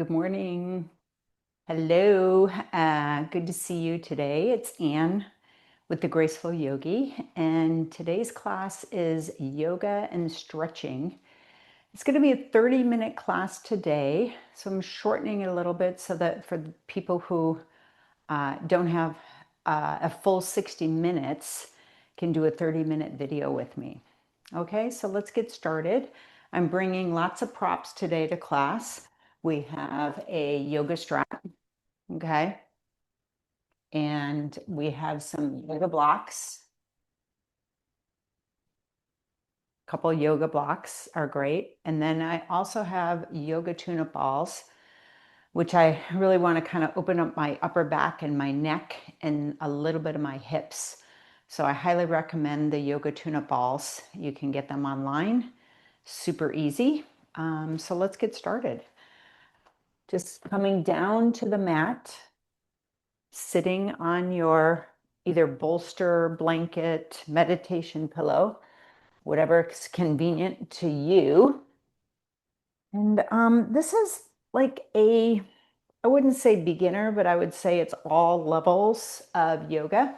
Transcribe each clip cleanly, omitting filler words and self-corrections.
Good morning. Hello. Good to see you today. It's Ann with the Graceful Yogi, and today's class is yoga and stretching. It's going to be a 30-minute class today, so I'm shortening it a little bit so that for the people who don't have a full 60 minutes can do a 30-minute video with me. Okay, so let's get started. I'm bringing lots of props today to class. We have a yoga strap, okay? And we have some yoga blocks. A couple yoga blocks are great. And then I also have yoga tune-up balls, which I really want to kind of open up my upper back and my neck and a little bit of my hips. So I highly recommend the yoga tune-up balls. You can get them online, super easy. So let's get started. Just coming down to the mat, sitting on your either bolster, blanket, meditation pillow, whatever is convenient to you. And this is like I wouldn't say beginner, but I would say it's all levels of yoga.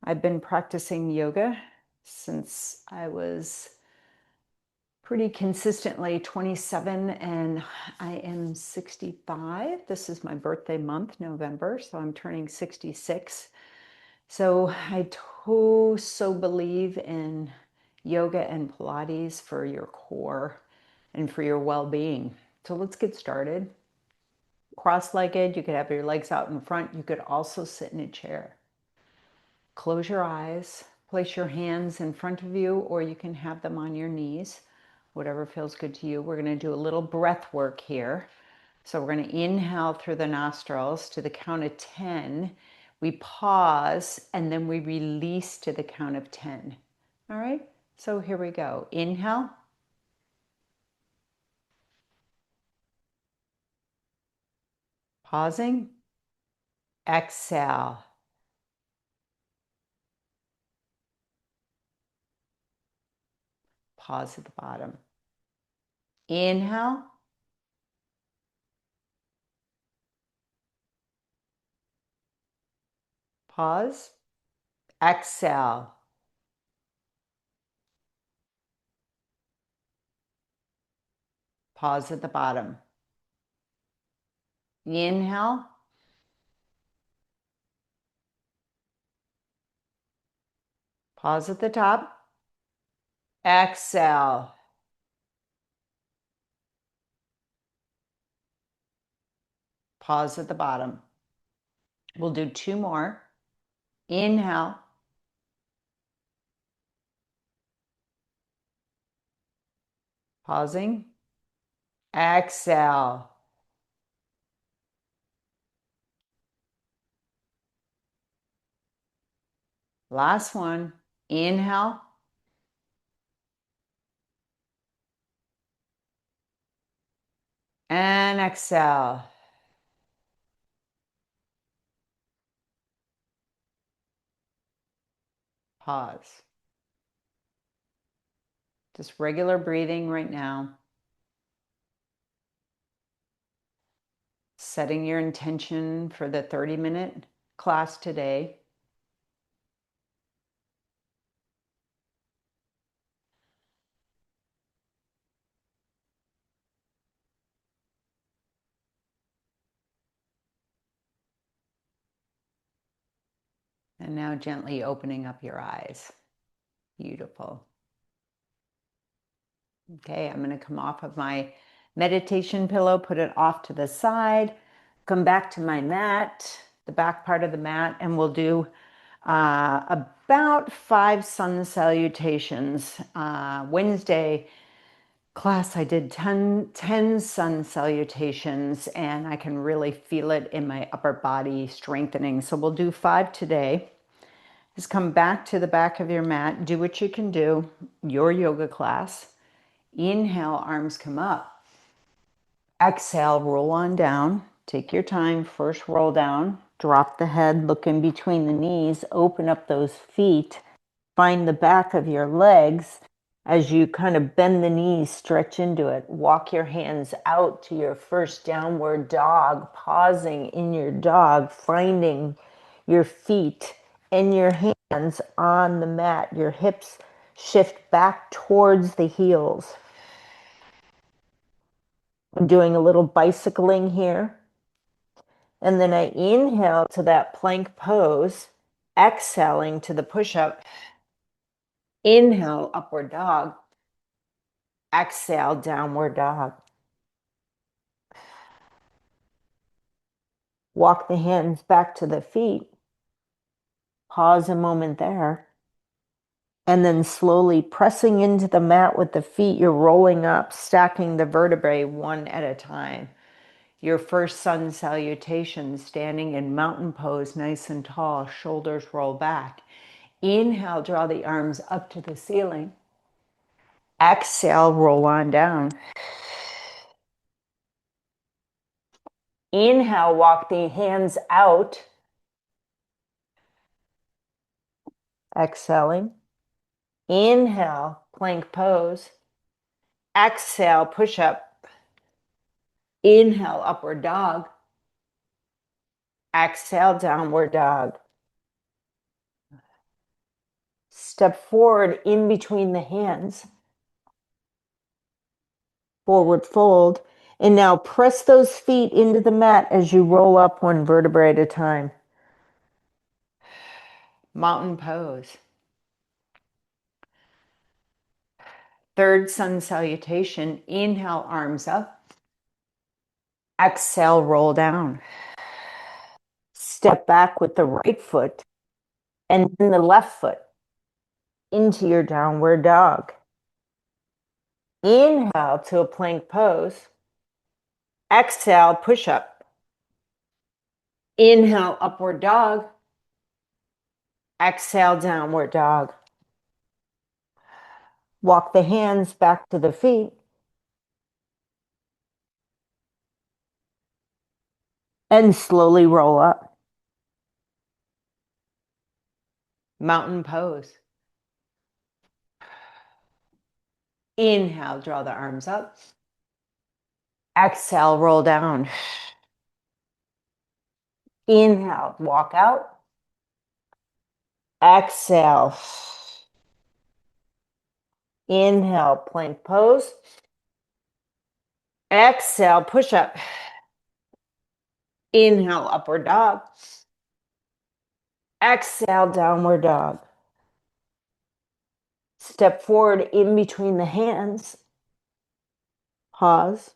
I've been practicing yoga since I was pretty consistently 27, and I am 65. This is my birthday month, November, so I'm turning 66. So I so believe in yoga and Pilates for your core and for your well-being. So let's get started. Cross-legged, you could have your legs out in front. You could also sit in a chair. Close your eyes, place your hands in front of you, or you can have them on your knees, whatever feels good to you. We're going to do a little breath work here. So we're going to inhale through the nostrils to the count of 10. We pause and then we release to the count of 10. All right, so here we go. Inhale. Pausing. Exhale. Pause at the bottom. Inhale. Pause. Exhale. Pause at the bottom. Inhale. Pause at the top. Exhale. Pause at the bottom. We'll do two more. Inhale. Pausing. Exhale. Last one. Inhale. And exhale. Pause. Just regular breathing right now. Setting your intention for the 30-minute class today. And now gently opening up your eyes. Beautiful. Okay, I'm going to come off of my meditation pillow, put it off to the side, come back to my mat, the back part of the mat, and we'll do about 5 sun salutations. Wednesday class, I did 10 sun salutations, and I can really feel it in my upper body strengthening. So we'll do 5 today. Just come back to the back of your mat, do what you can do, your yoga class. Inhale, arms come up. Exhale, roll on down. Take your time, first roll down. Drop the head, look in between the knees, open up those feet. Find the back of your legs As you kind of bend the knees, stretch into it, walk your hands out to your first downward dog, pausing in your dog, finding your feet and your hands on the mat. Your hips shift back towards the heels. I'm doing a little bicycling here. And then I inhale to that plank pose, exhaling to the push-up. Inhale, upward dog. Exhale, downward dog. Walk the hands back to the feet. Pause a moment there. And then slowly pressing into the mat with the feet, you're rolling up, stacking the vertebrae one at a time. Your first sun salutation, standing in mountain pose, nice and tall, shoulders roll back. Inhale, draw the arms up to the ceiling. Exhale, roll on down. Inhale, walk the hands out. Exhaling. Inhale, plank pose. Exhale, push up. Inhale, upward dog. Exhale, downward dog. Step forward in between the hands. Forward fold. And now press those feet into the mat as you roll up one vertebrae at a time. Mountain pose. Third sun salutation. Inhale, arms up. Exhale, roll down. Step back with the right foot and then the left foot into your downward dog. Inhale to a plank pose. Exhale, push up. Inhale, upward dog. Exhale, downward dog. Walk the hands back to the feet. And slowly roll up. Mountain pose. Inhale, draw the arms up. Exhale, roll down. Inhale, walk out. Exhale. Inhale, plank pose. Exhale, push up. Inhale, upward dog. Exhale, downward dog. Step forward in between the hands. Pause.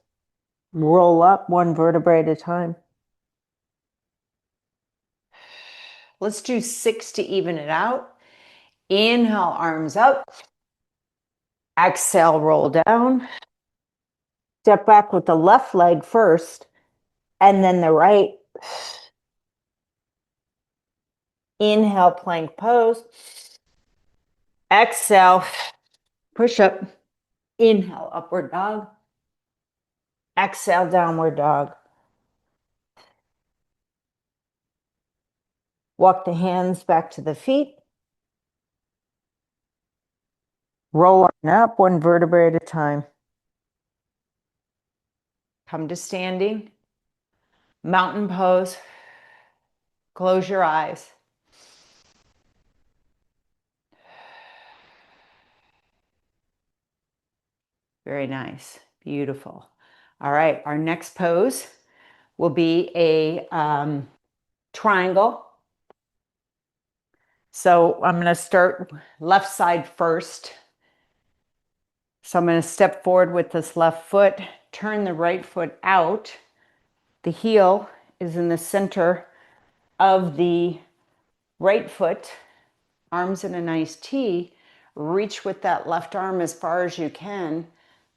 Roll up one vertebrae at a time. Let's do 6 to even it out. Inhale, arms up. Exhale, roll down. Step back with the left leg first, and then the right. Inhale, plank pose. Exhale, push up. Inhale, upward dog. Exhale, downward dog. Walk the hands back to the feet. Roll on up one vertebrae at a time. Come to standing. Mountain pose. Close your eyes. Very nice. Beautiful. All right, our next pose will be a triangle. So I'm going to start left side first. So I'm going to step forward with this left foot, turn the right foot out. The heel is in the center of the right foot, arms in a nice T. Reach with that left arm as far as you can.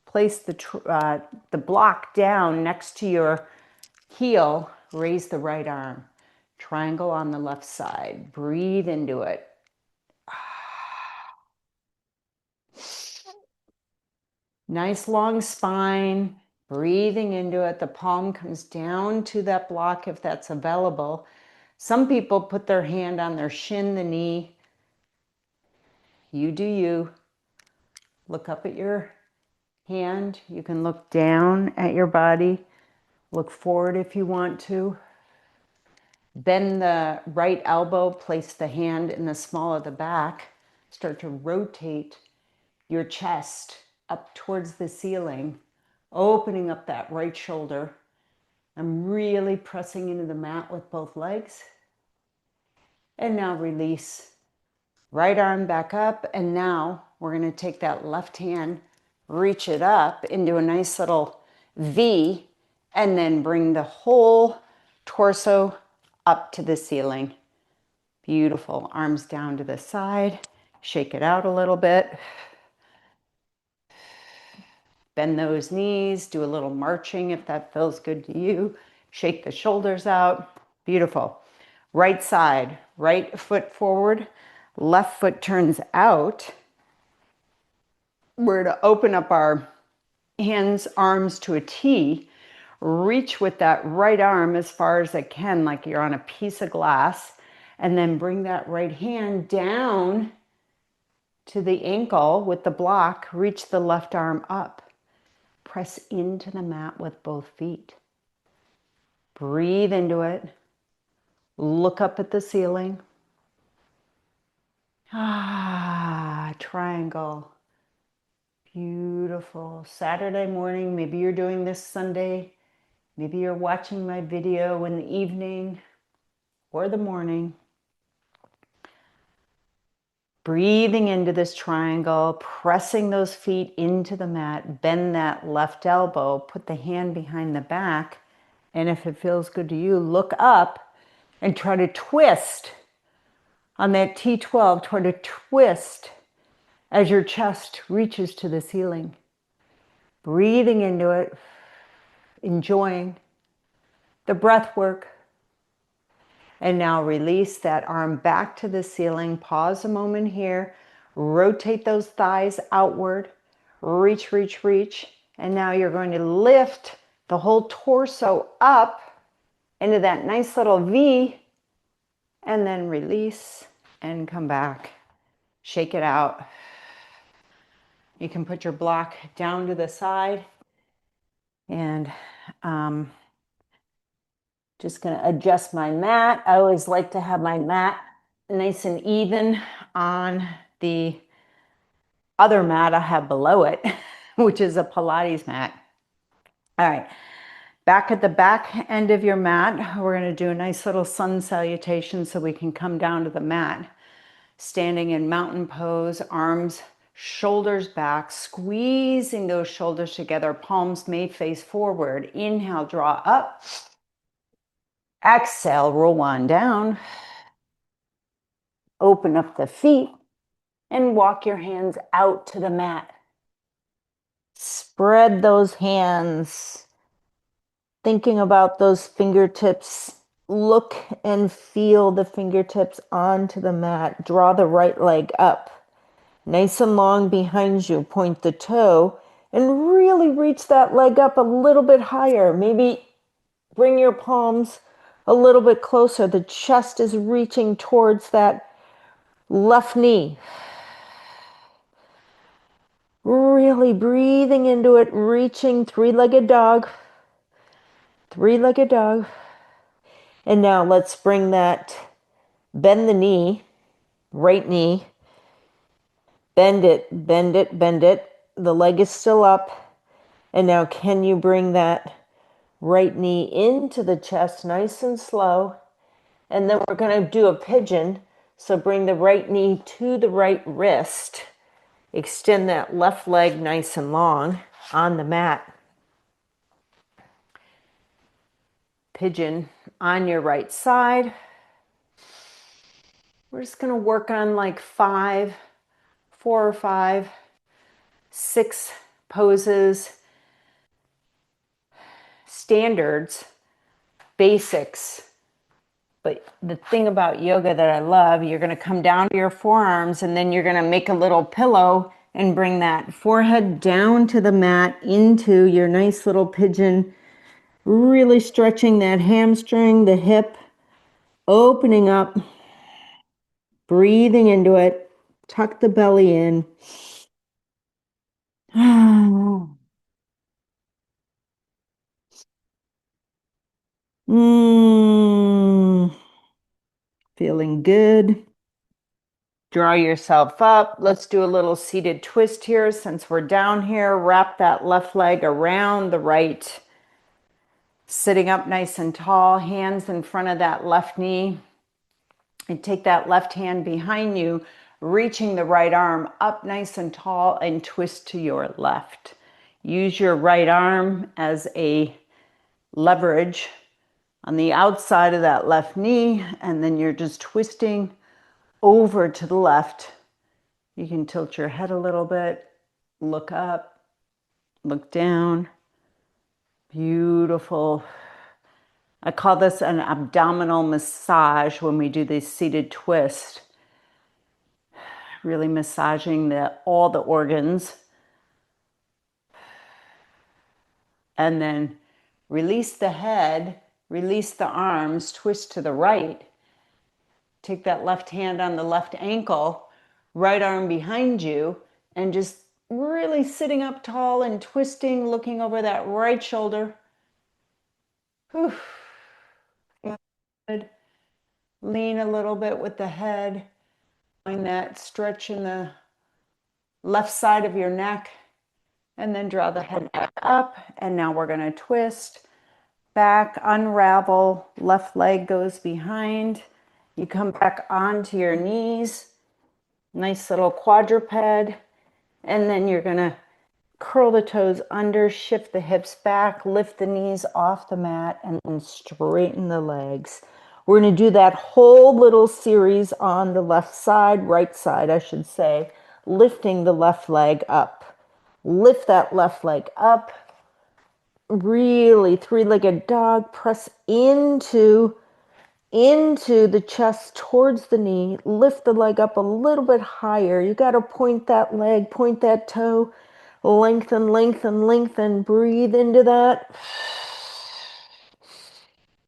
Place the block down next to your heel. Raise the right arm. Triangle on the left side. Breathe into it. Nice long spine. Breathing into it. The palm comes down to that block if that's available. Some people put their hand on their shin, the knee. You do you. Look up at your hand. You can look down at your body. Look forward if you want to. Bend the right elbow, place the hand in the small of the back. Start to rotate your chest up towards the ceiling, opening up that right shoulder. I'm really pressing into the mat with both legs. And now release. Right arm back up. And now we're going to take that left hand, reach it up into a nice little V, and then bring the whole torso up to the ceiling. Beautiful. Arms down to the side. Shake it out a little bit. Bend those knees. Do a little marching if that feels good to you. Shake the shoulders out. Beautiful. Right side. Right foot forward. Left foot turns out. We're to open up our hands, arms to a T. Reach with that right arm as far as it can, like you're on a piece of glass. And then bring that right hand down to the ankle with the block. Reach the left arm up. Press into the mat with both feet. Breathe into it. Look up at the ceiling. Triangle. Beautiful. Saturday morning, maybe you're doing this Sunday. Maybe you're watching my video in the evening or the morning. Breathing into this triangle, pressing those feet into the mat, bend that left elbow, put the hand behind the back, and if it feels good to you, look up and try to twist on that T12, try to twist as your chest reaches to the ceiling. Breathing into it, enjoying the breath work. And now release that arm back to the ceiling. Pause a moment here. Rotate those thighs outward. Reach, reach, reach. And now you're going to lift the whole torso up into that nice little V. And then release and come back. Shake it out. You can put your block down to the side. And just going to adjust my mat. I always like to have my mat nice and even on the other mat I have below it, which is a Pilates mat. All right, back at the back end of your mat, we're going to do a nice little sun salutation so we can come down to the mat. Standing in mountain pose, arms, shoulders back, squeezing those shoulders together, palms may face forward. Inhale, draw up. Exhale, roll on down. Open up the feet and walk your hands out to the mat. Spread those hands, thinking about those fingertips. Look and feel the fingertips onto the mat. Draw the right leg up. Nice and long behind you. Point the toe and really reach that leg up a little bit higher. Maybe bring your palms a little bit closer. The chest is reaching towards that left knee. Really breathing into it, reaching, three-legged dog. Three-legged dog. And now let's bring that, bend the knee, right knee. Bend it, bend it, bend it. The leg is still up. And now can you bring that right knee into the chest, nice and slow. And then we're going to do a pigeon. So bring the right knee to the right wrist. Extend that left leg nice and long on the mat. Pigeon on your right side. We're just going to work on like 4 or 5, 6 poses, standards, basics. But the thing about yoga that I love, you're going to come down to your forearms and then you're going to make a little pillow and bring that forehead down to the mat into your nice little pigeon. Really stretching that hamstring, the hip, opening up, breathing into it. Tuck the belly in. Feeling good. Draw yourself up. Let's do a little seated twist here. Since we're down here, wrap that left leg around the right. Sitting up nice and tall, hands in front of that left knee. And take that left hand behind you, reaching the right arm up nice and tall and twist to your left. Use your right arm as a leverage on the outside of that left knee, and then you're just twisting over to the left. You can tilt your head a little bit, look up, look down. Beautiful. I call this an abdominal massage when we do this seated twist. Really massaging all the organs. And then release the head, release the arms, twist to the right. Take that left hand on the left ankle, right arm behind you, and just really sitting up tall and twisting, looking over that right shoulder. Whew. Good. Lean a little bit with the head. Find that stretch in the left side of your neck, and then draw the head back up. And now we're going to twist back, unravel, left leg goes behind. You come back onto your knees, nice little quadruped, and then you're going to curl the toes under, shift the hips back, lift the knees off the mat, and then straighten the legs. We're going to do that whole little series on the left side, right side, I should say, lifting the left leg up. Lift that left leg up. Really, three-legged dog, press into the chest towards the knee. Lift the leg up a little bit higher. You got to point that leg, point that toe. Lengthen, lengthen, lengthen. Breathe into that.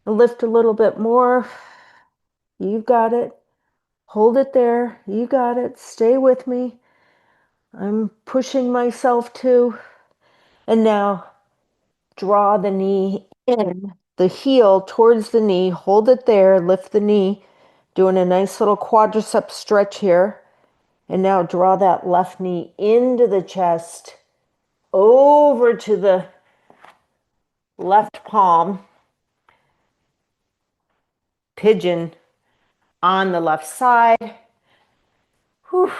Lift a little bit more. You've got it. Hold it there. You got it. Stay with me. I'm pushing myself too. And now draw the knee in, the heel towards the knee. Hold it there. Lift the knee. Doing a nice little quadricep stretch here. And now draw that left knee into the chest, over to the left palm. Pigeon on the left side. Whew.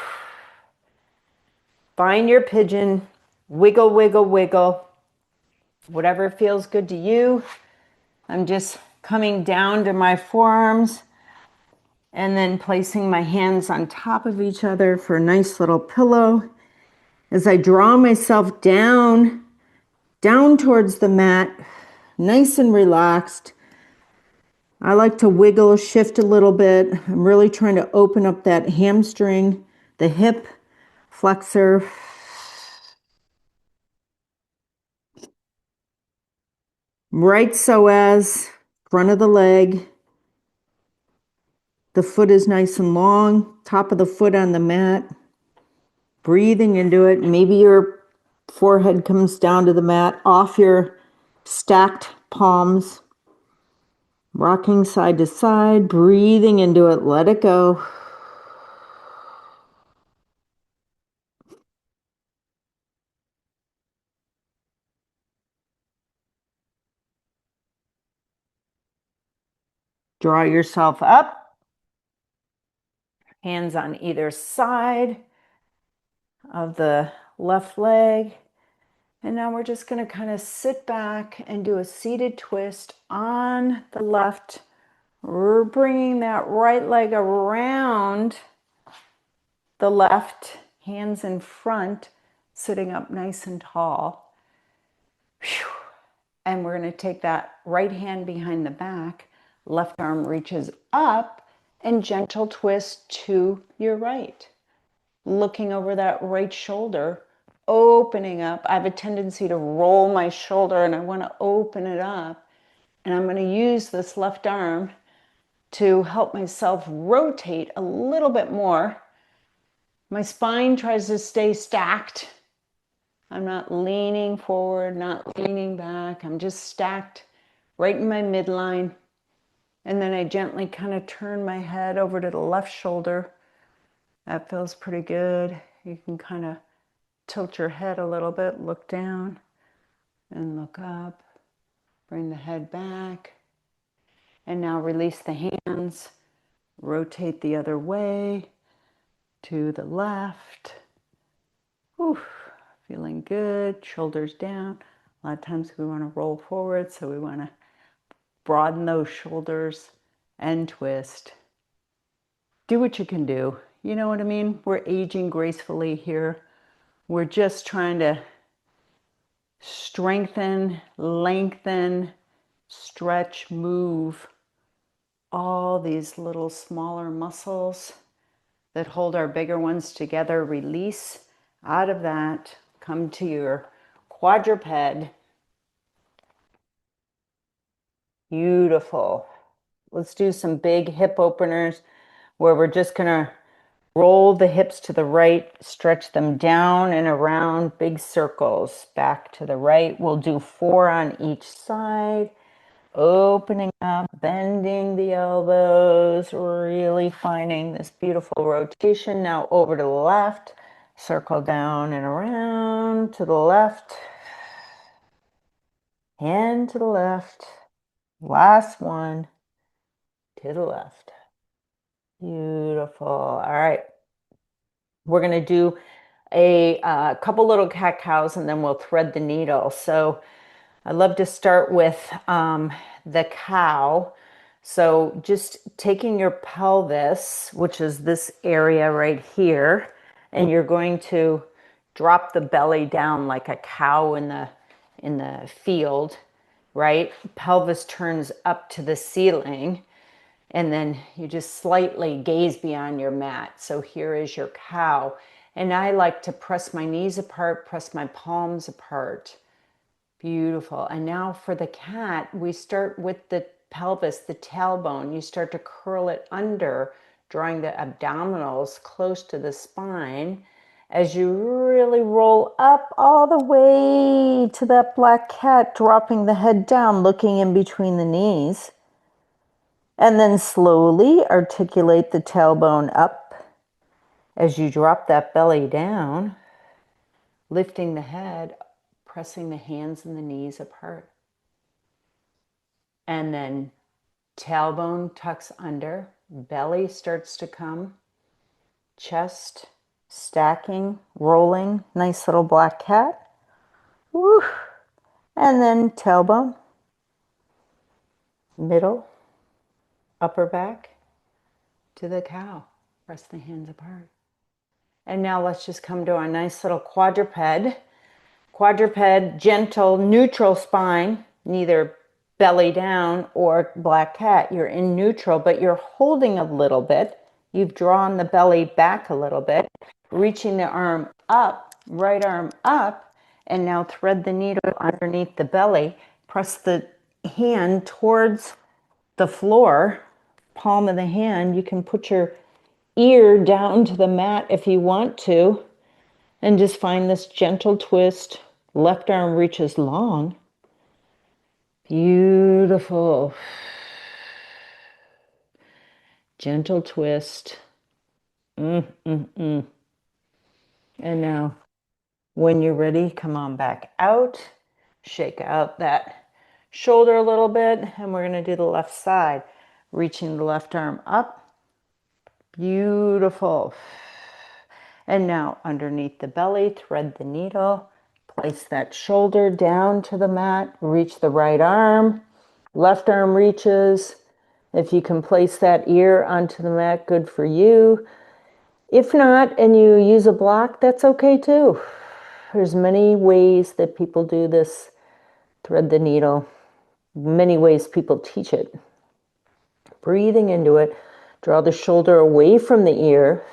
Find your pigeon. Wiggle, wiggle, wiggle. Whatever feels good to you. I'm just coming down to my forearms and then placing my hands on top of each other for a nice little pillow. As I draw myself down towards the mat, nice and relaxed. I like to wiggle, shift a little bit. I'm really trying to open up that hamstring, the hip flexor. Right psoas, front of the leg. The foot is nice and long, top of the foot on the mat. Breathing into it. Maybe your forehead comes down to the mat, off your stacked palms. Rocking side to side, breathing into it, let it go. Draw yourself up. Hands on either side of the left leg. And now we're just going to kind of sit back and do a seated twist on the left. We're bringing that right leg around the left, hands in front, sitting up nice and tall. Whew. And we're going to take that right hand behind the back, left arm reaches up, and gentle twist to your right. Looking over that right shoulder, opening up. I have a tendency to roll my shoulder and I want to open it up. And I'm going to use this left arm to help myself rotate a little bit more. My spine tries to stay stacked. I'm not leaning forward, not leaning back. I'm just stacked right in my midline. And then I gently kind of turn my head over to the left shoulder. That feels pretty good. You can kind of tilt your head a little bit, look down and look up. Bring the head back. And now release the hands. Rotate the other way to the left. Whew, feeling good. Shoulders down. A lot of times we want to roll forward, so we want to broaden those shoulders and twist. Do what you can do. You know what I mean? We're aging gracefully here. We're just trying to strengthen, lengthen, stretch, move all these little smaller muscles that hold our bigger ones together. Release out of that. Come to your quadruped. Beautiful. Let's do some big hip openers where we're just going to roll the hips to the right, stretch them down and around, big circles back to the right. We'll do 4 on each side, opening up, bending the elbows, really finding this beautiful rotation. Now over to the left, circle down and around to the left, and to the left. Last one, to the left. Beautiful. All right. We're going to do a couple little cat cows and then we'll thread the needle. So I love to start with the cow. So just taking your pelvis, which is this area right here, and you're going to drop the belly down like a cow in the field, right? Pelvis turns up to the ceiling. And then you just slightly gaze beyond your mat. So here is your cow. And I like to press my knees apart, press my palms apart. Beautiful. And now for the cat, we start with the pelvis, the tailbone. You start to curl it under, drawing the abdominals close to the spine as you really roll up all the way to that black cat, dropping the head down, looking in between the knees. And then slowly articulate the tailbone up as you drop that belly down, lifting the head, pressing the hands and the knees apart. And then tailbone tucks under, belly starts to come, chest stacking, rolling, nice little black cat. Woo. And then tailbone, middle, upper back to the cow. Press the hands apart. And now let's just come to a nice little quadruped. Quadruped, gentle, neutral spine, neither belly down or black cat. You're in neutral, but you're holding a little bit. You've drawn the belly back a little bit, reaching the arm up, right arm up, and now thread the needle underneath the belly. Press the hand towards the floor, palm of the hand. You can put your ear down to the mat if you want to, and just find this gentle twist. Left arm reaches long. Beautiful. Gentle twist. And now, when you're ready, come on back out. Shake out that shoulder a little bit, and we're going to do the left side. Reaching the left arm up. Beautiful. And now underneath the belly, thread the needle. Place that shoulder down to the mat. Reach the right arm. Left arm reaches. If you can place that ear onto the mat, good for you. If not, and you use a block, that's okay too. There's many ways that people do this. Thread the needle. Many ways people teach it. Breathing into it. Draw the shoulder away from the ear.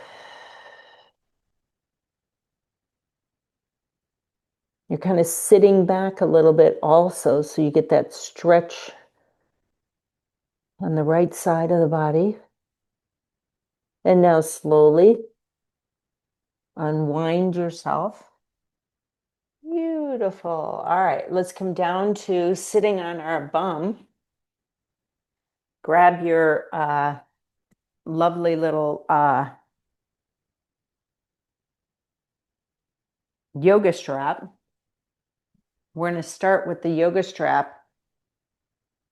You're kind of sitting back a little bit also, so you get that stretch on the right side of the body. And now slowly unwind yourself. Beautiful. All right, let's come down to sitting on our bum. grab your lovely little yoga strap. We're going to start with the yoga strap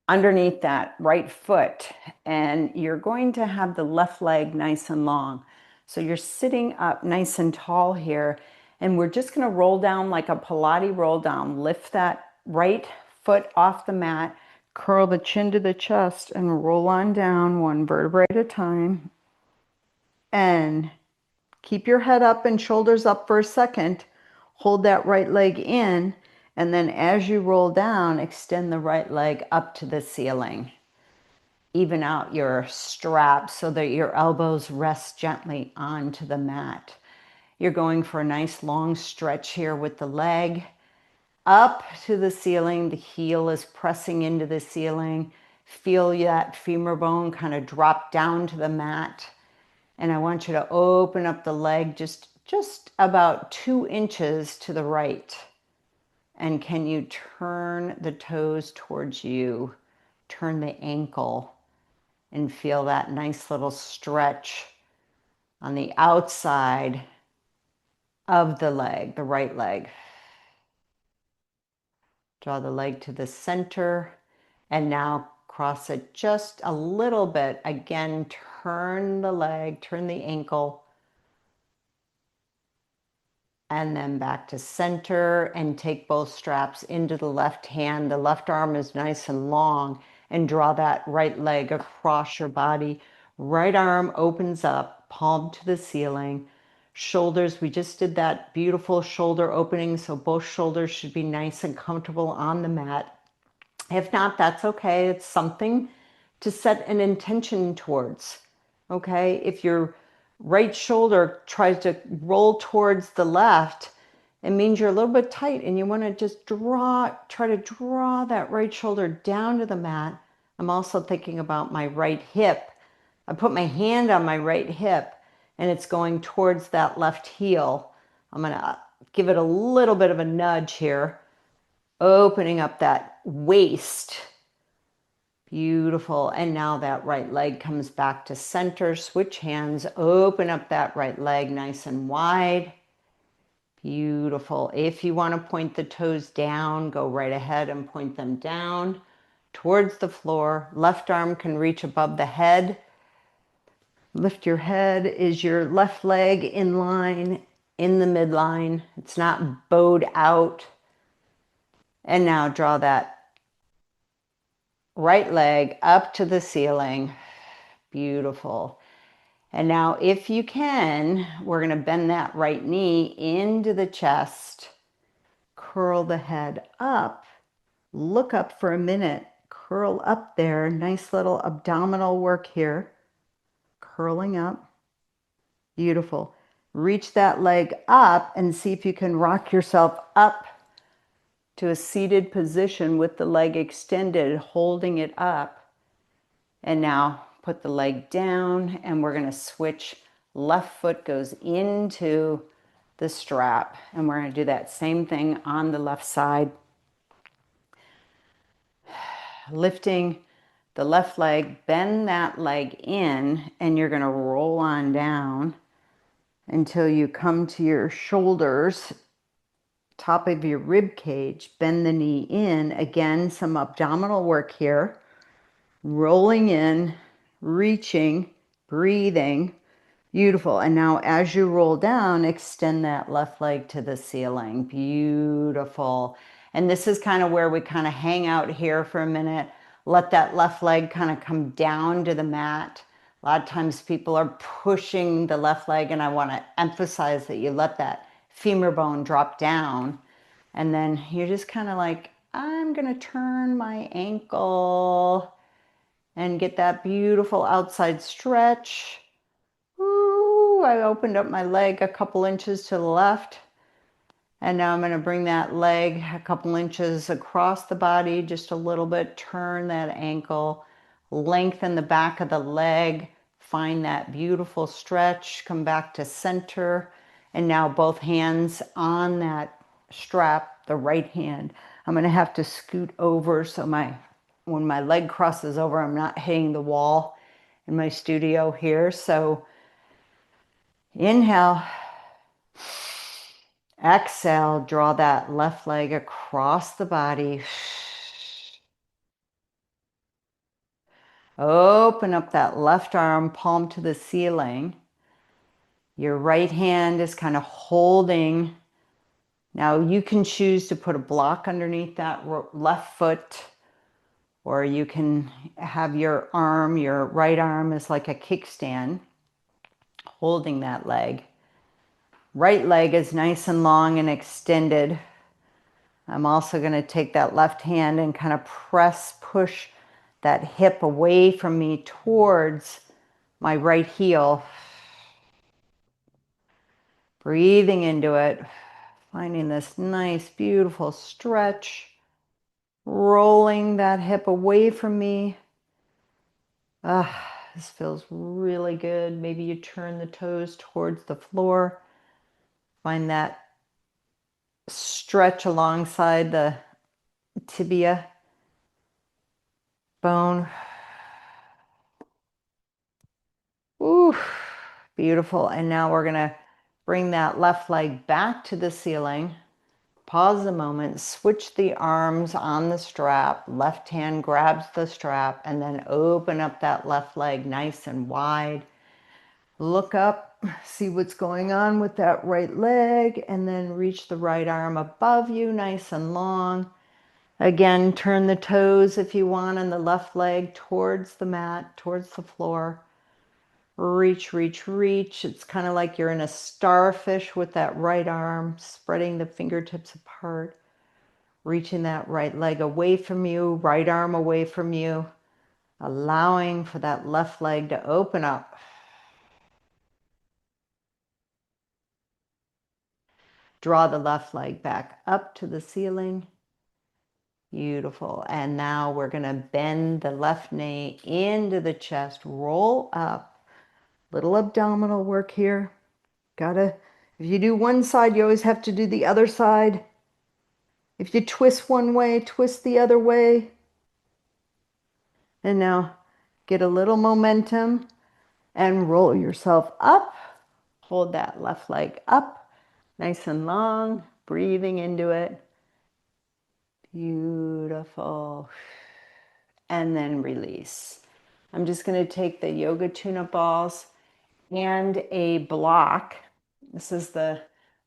underneath that right foot, and you're going to have the left leg nice and long. So you're sitting up nice and tall here, and we're just going to roll down like a Pilates roll down. Lift that right foot off the mat, curl the chin to the chest, and roll on down one vertebrae at a time. And keep your head up and shoulders up for a second. Hold that right leg in, and then as you roll down, extend the right leg up to the ceiling. Even out your strap so that your elbows rest gently onto the mat. You're going for a nice long stretch here with the leg up to the ceiling. The heel is pressing into the ceiling. Feel that femur bone kind of drop down to the mat. And I want you to open up the leg just about 2 inches to the right. And can you turn the toes towards you? Turn the ankle and feel that nice little stretch on the outside of the leg, the right leg. Draw the leg to the center and now cross it just a little bit. Again, turn the leg, turn the ankle, and then back to center, and take both straps into the left hand. The left arm is nice and long, and draw that right leg across your body. Right arm opens up, palm to the ceiling. Shoulders, we just did that beautiful shoulder opening, so both shoulders should be nice and comfortable on the mat. If not, that's okay. It's something to set an intention towards. Okay, if your right shoulder tries to roll towards the left, it means you're a little bit tight and you want to just try to draw that right shoulder down to the mat. I'm also thinking about my right hip. I put my hand on my right hip and it's going towards that left heel. I'm going to give it a little bit of a nudge here, opening up that waist. Beautiful. And now that right leg comes back to center. Switch hands. Open up that right leg nice and wide. Beautiful. If you want to point the toes down, go right ahead and point them down towards the floor. Left arm can reach above the head. Lift your head. Is your left leg in line, in the midline? It's not bowed out. And now draw that right leg up to the ceiling. Beautiful. And now if you can, we're going to bend that right knee into the chest. Curl the head up. Look up for a minute. Curl up there. Nice little abdominal work here. Curling up. Beautiful. Reach that leg up and see if you can rock yourself up to a seated position with the leg extended, holding it up. And now put the leg down and we're going to switch. Left foot goes into the strap and we're going to do that same thing on the left side. Lifting the left leg, bend that leg in, and you're going to roll on down until you come to your shoulders, top of your rib cage. Bend the knee in. Again, some abdominal work here. Rolling in, reaching, breathing. Beautiful. And now as you roll down, extend that left leg to the ceiling. Beautiful. And this is kind of where we kind of hang out here for a minute. Let that left leg kind of come down to the mat. A lot of times people are pushing the left leg, and I want to emphasize that you let that femur bone drop down. And then you're just kind of like, I'm going to turn my ankle and get that beautiful outside stretch. Ooh, I opened up my leg a couple inches to the left. And now I'm going to bring that leg a couple inches across the body, just a little bit. Turn that ankle, lengthen the back of the leg, find that beautiful stretch, come back to center. And now both hands on that strap, the right hand. I'm going to have to scoot over so my when my leg crosses over, I'm not hitting the wall in my studio here. So inhale, exhale, draw that left leg across the body. Open up that left arm, palm to the ceiling. Your right hand is kind of holding. Now you can choose to put a block underneath that left foot, or you can have your arm, your right arm is like a kickstand, holding that leg. Right leg is nice and long and extended. I'm also going to take that left hand and kind of push that hip away from me towards my right heel. Breathing into it, finding this nice, beautiful stretch, rolling that hip away from me. This feels really good. Maybe you turn the toes towards the floor. Find that stretch alongside the tibia bone. Ooh, beautiful. And now we're going to bring that left leg back to the ceiling. Pause a moment, switch the arms on the strap. Left hand grabs the strap, and then open up that left leg nice and wide. Look up, see what's going on with that right leg, and then reach the right arm above you, nice and long. Again, turn the toes if you want on the left leg towards the mat, towards the floor. Reach, reach, reach. It's kind of like you're in a starfish with that right arm, spreading the fingertips apart, reaching that right leg away from you, right arm away from you, allowing for that left leg to open up. Draw the left leg back up to the ceiling. Beautiful. And now we're going to bend the left knee into the chest, roll up. Little abdominal work here. If you do one side, you always have to do the other side. If you twist one way, twist the other way. And now get a little momentum and roll yourself up. Hold that left leg up, nice and long, breathing into it. Beautiful. And then release. I'm just going to take the yoga tune-up balls and a block. This is the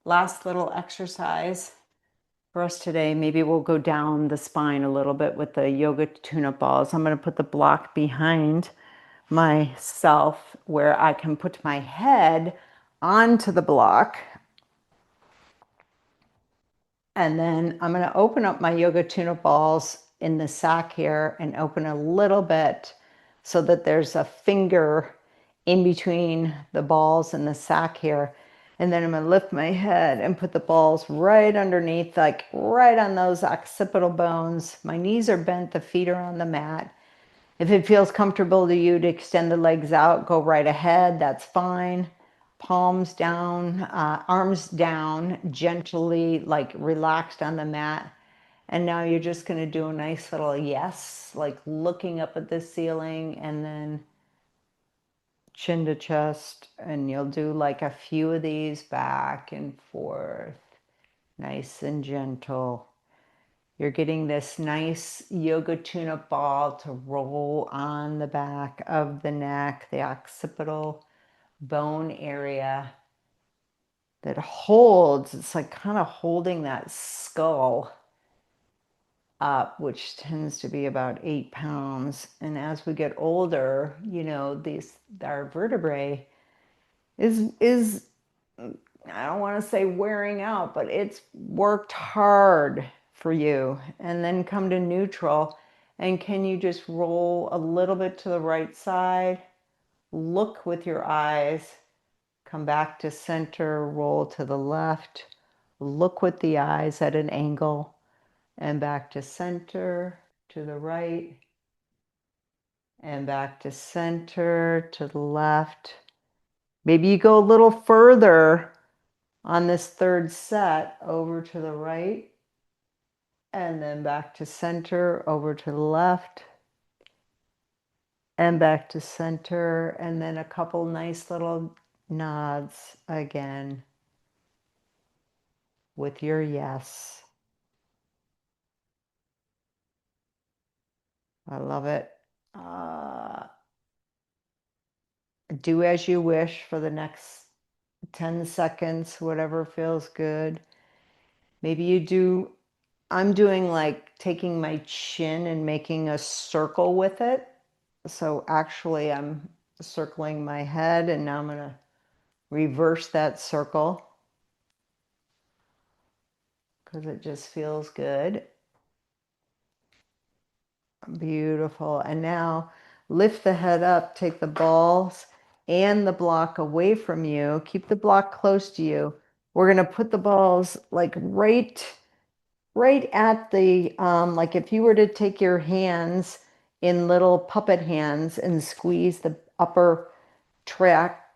last little exercise for us today. Maybe we'll go down the spine a little bit with the yoga tune-up balls. I'm going to put the block behind myself where I can put my head onto the block. And then I'm going to open up my yoga tune-up balls in the sack here and open a little bit so that there's a finger in between the balls and the sack here. And then I'm going to lift my head and put the balls right underneath, like right on those occipital bones. My knees are bent, the feet are on the mat. If it feels comfortable to you to extend the legs out, go right ahead. That's fine. Palms down, arms down, gently, like relaxed on the mat. And now you're just going to do a nice little yes, like looking up at the ceiling, and then chin to chest. And you'll do like a few of these back and forth, nice and gentle. You're getting this nice yoga tune-up ball to roll on the back of the neck, the occipital bone area that holds. It's like kind of holding that skull up, which tends to be about 8 pounds. And as we get older, you know, our vertebrae is I don't want to say wearing out, but it's worked hard for you. And then come to neutral. And can you just roll a little bit to the right side? Look with your eyes. Come back to center, roll to the left. Look with the eyes at an angle. And back to center, to the right. And back to center, to the left. Maybe you go a little further on this third set, over to the right, and then back to center, over to the left. and back to center, and then a couple nice little nods again with your yes. I love it. Do as you wish for the next 10 seconds, whatever feels good. Maybe you do, I'm doing like taking my chin and making a circle with it. So actually I'm circling my head, and now I'm going to reverse that circle because it just feels good. Beautiful. And now lift the head up, take the balls and the block away from you. Keep the block close to you. We're going to put the balls like right at the, like if you were to take your hands in little puppet hands and squeeze the upper track,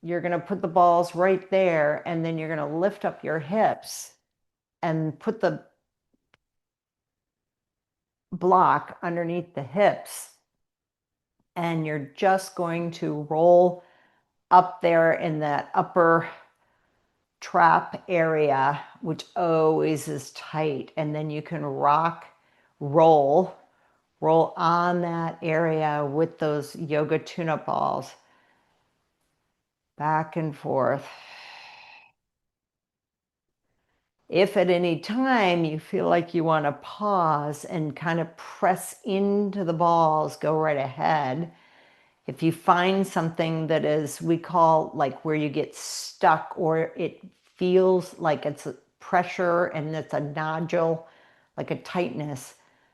you're going to put the balls right there, and then you're going to lift up your hips and put the block underneath the hips, and you're just going to roll up there in that upper trap area, which always is tight, and then you can roll on that area with those yoga tune-up balls back and forth. If at any time you feel like you want to pause and kind of press into the balls, go right ahead. If you find something that is, we call like where you get stuck, or it feels like it's a pressure and it's a nodule, like a tightness,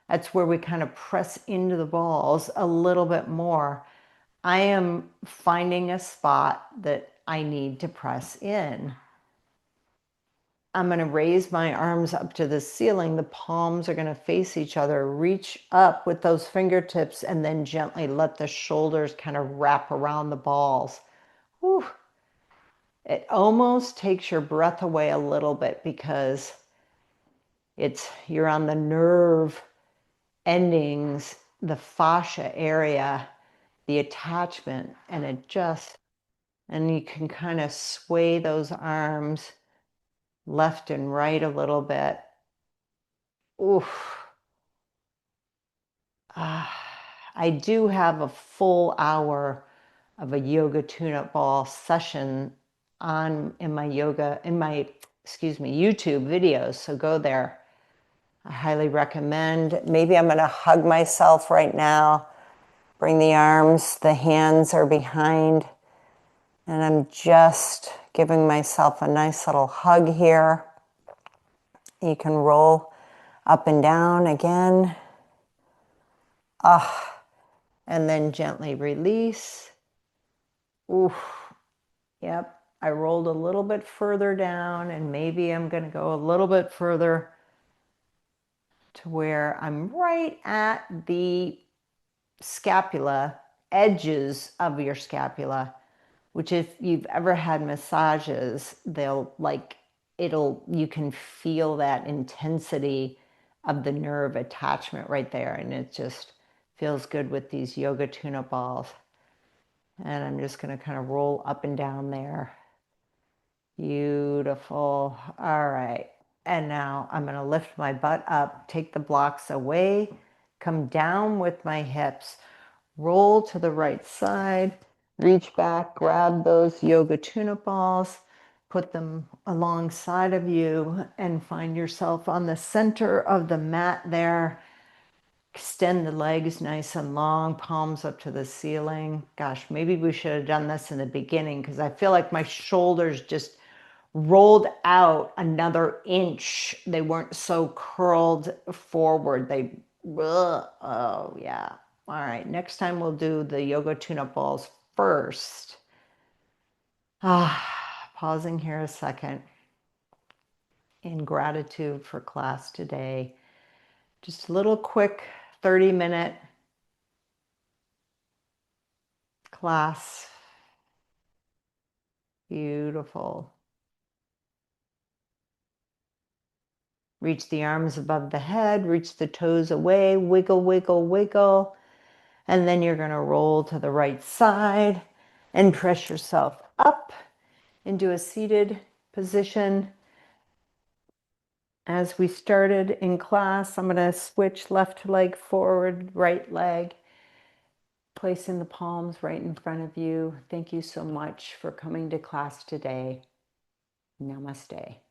that's where we kind of press into the balls a little bit more. I am finding a spot that I need to press in. I'm going to raise my arms up to the ceiling. The palms are going to face each other. Reach up with those fingertips and then gently let the shoulders kind of wrap around the balls. Whew. It almost takes your breath away a little bit because you're on the nerve endings, the fascia area, the attachment, and and you can kind of sway those arms left and right a little bit. Oof. I do have a full hour of a yoga tune-up ball session in my YouTube videos. So go there. I highly recommend. Maybe I'm going to hug myself right now. Bring the arms, the hands are behind, and I'm just giving myself a nice little hug here. You can roll up and down again. And then gently release. Oof. Yep. I rolled a little bit further down, and maybe I'm going to go a little bit further to where I'm right at the scapula, edges of your scapula, which if you've ever had massages, you can feel that intensity of the nerve attachment right there. And it just feels good with these yoga tune-up balls. And I'm just going to kind of roll up and down there. Beautiful. All right. And now I'm going to lift my butt up, take the blocks away, come down with my hips, roll to the right side, reach back, grab those yoga tune-up balls, put them alongside of you, and find yourself on the center of the mat there. Extend the legs nice and long, palms up to the ceiling. Gosh, maybe we should have done this in the beginning because I feel like my shoulders just rolled out another inch. They weren't so curled forward. Oh yeah. All right, next time we'll do the yoga tune-up balls first. Pausing here a second in gratitude for class today. Just a little quick 30-minute class. Beautiful. Reach the arms above the head, reach the toes away, wiggle, wiggle, wiggle. And then you're going to roll to the right side and press yourself up into a seated position. As we started in class, I'm going to switch left leg forward, right leg, placing the palms right in front of you. Thank you so much for coming to class today. Namaste.